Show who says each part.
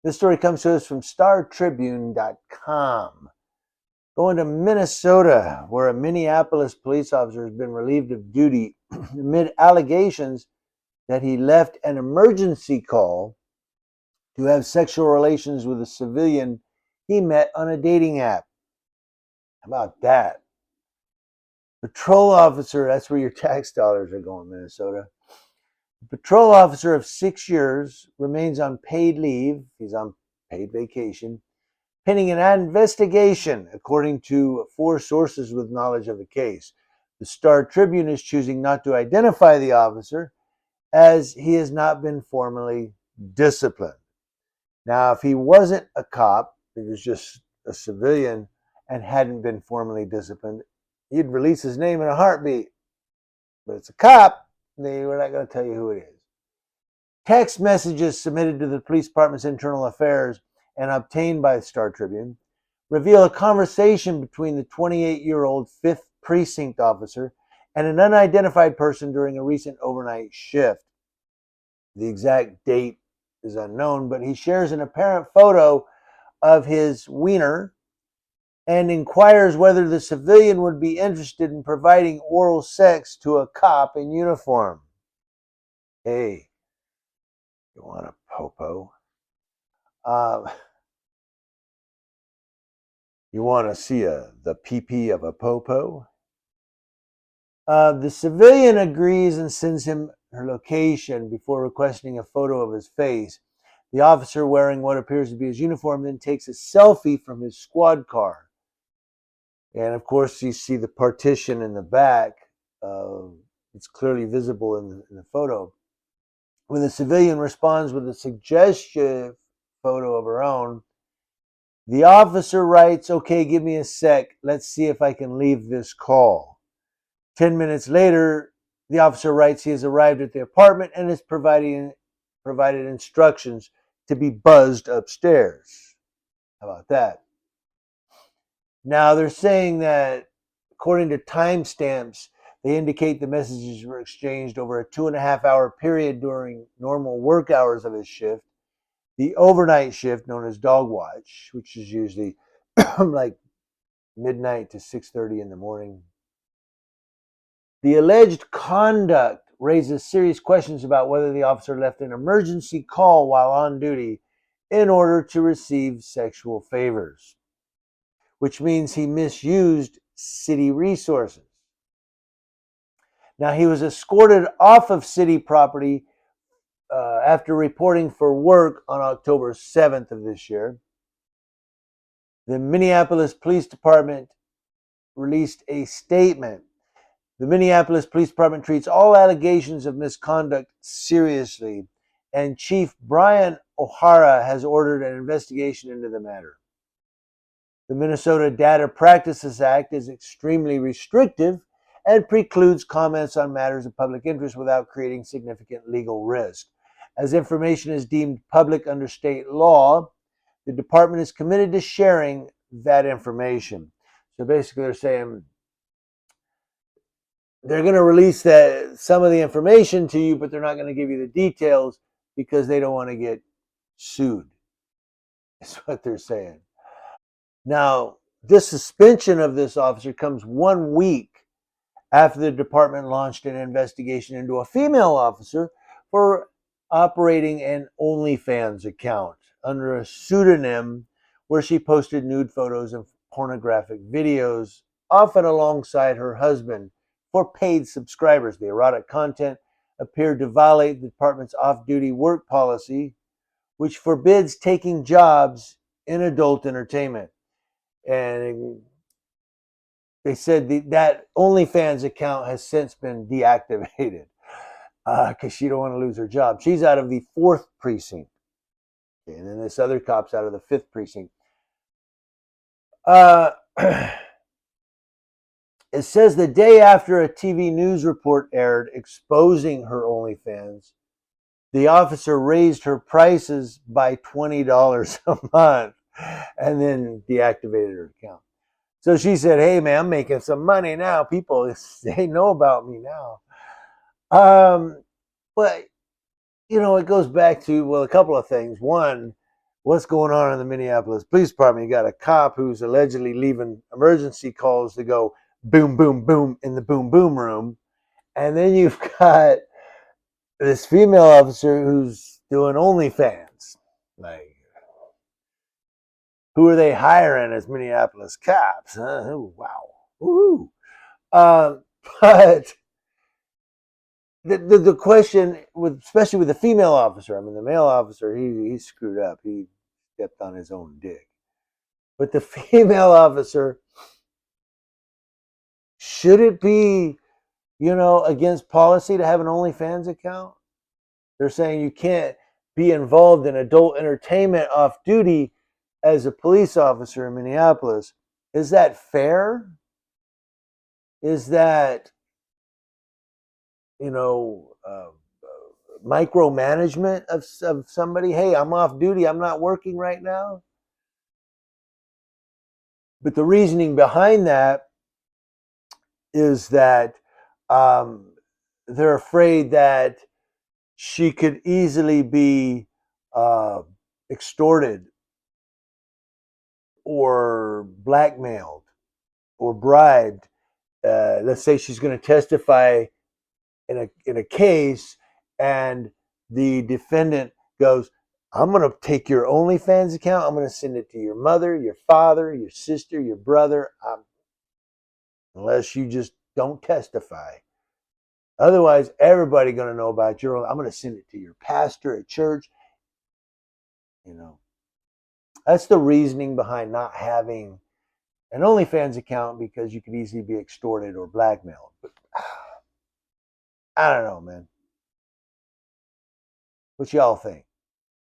Speaker 1: This story comes to us from StarTribune.com. Going to Minnesota, where a Minneapolis police officer has been relieved of duty amid allegations that he left an emergency call to have sexual relations with a civilian he met on a dating app. How about that? Patrol officer, that's where your tax dollars are going, Minnesota. The patrol officer of 6 years remains on paid leave. He's on paid vacation, pending an investigation, according to 4 sources with knowledge of the case. The Star Tribune is choosing not to identify the officer as he has not been formally disciplined. Now, if he wasn't a cop, he was just a civilian and hadn't been formally disciplined, he'd release his name in a heartbeat. But it's a cop, we're not going to tell you who it is. Text messages submitted to the police department's internal affairs and obtained by the Star Tribune reveal a conversation between the 28-year-old 5th Precinct officer and an unidentified person during a recent overnight shift. The exact date is unknown, but he shares an apparent photo of his wiener and inquires whether the civilian would be interested in providing oral sex to a cop in uniform. Hey, you want a popo? You want to see the pee-pee of a popo? The civilian agrees and sends him her location before requesting a photo of his face. The officer, wearing what appears to be his uniform, then takes a selfie from his squad car. And of course, you see the partition in the back. It's clearly visible in the photo. When the civilian responds with a suggestive photo of her own, the officer writes, "Okay, give me a sec. Let's see if I can leave this call." 10 minutes later, the officer writes he has arrived at the apartment and is provided instructions to be buzzed upstairs. How about that? Now, they're saying that, according to timestamps, they indicate the messages were exchanged over a 2.5-hour period during normal work hours of his shift. The overnight shift, known as dog watch, which is usually like midnight to 6:30 in the morning. The alleged conduct raises serious questions about whether the officer left an emergency call while on duty in order to receive sexual favors, which means he misused city resources. Now, he was escorted off of city property after reporting for work on October 7th of this year. The Minneapolis Police Department released a statement. The Minneapolis Police Department treats all allegations of misconduct seriously, and Chief Brian O'Hara has ordered an investigation into the matter. The Minnesota Data Practices Act is extremely restrictive and precludes comments on matters of public interest without creating significant legal risk. As information is deemed public under state law, the department is committed to sharing that information. So basically, they're saying they're going to release some of the information to you, but they're not going to give you the details because they don't want to get sued. That's what they're saying. Now, this suspension of this officer comes 1 week after the department launched an investigation into a female officer for operating an OnlyFans account under a pseudonym where she posted nude photos and pornographic videos, often alongside her husband, for paid subscribers. The erotic content appeared to violate the department's off-duty work policy, which forbids taking jobs in adult entertainment. And they said that OnlyFans account has since been deactivated because she don't want to lose her job. She's out of the 4th precinct, and then this other cop's out of the 5th precinct. It says the day after a TV news report aired exposing her OnlyFans, the officer raised her prices by $20 a month and then deactivated her account. So she said, "Hey, man, I'm making some money now. People, they know about me now." But, it goes back to, well, a couple of things. One, What's going on in the Minneapolis Police Department? You got a cop who's allegedly leaving emergency calls to go boom, boom, boom in the boom, boom room. And then you've got this female officer who's doing OnlyFans. Like, who are they hiring as Minneapolis cops? Huh? Oh, wow. Woo-hoo. But the question, with especially with the female officer, I mean, the male officer, he screwed up. He stepped on his own dick. But the female officer, should it be, against policy to have an OnlyFans account? They're saying you can't be involved in adult entertainment off duty as a police officer in Minneapolis. Is that fair? Is that, you know, micromanagement of somebody? Hey, I'm off duty. I'm not working right now. But the reasoning behind that is that um, they're afraid that she could easily be extorted or blackmailed or bribed. Let's say she's going to testify in a case, and the defendant goes, "I'm going to take your OnlyFans account. I'm going to send it to your mother, your father, your sister, your brother, unless you just don't testify. Otherwise, everybody going to know about your. I'm going to send it to your pastor at church." That's the reasoning behind not having an OnlyFans account, because you could easily be extorted or blackmailed. But I don't know, man. What y'all think?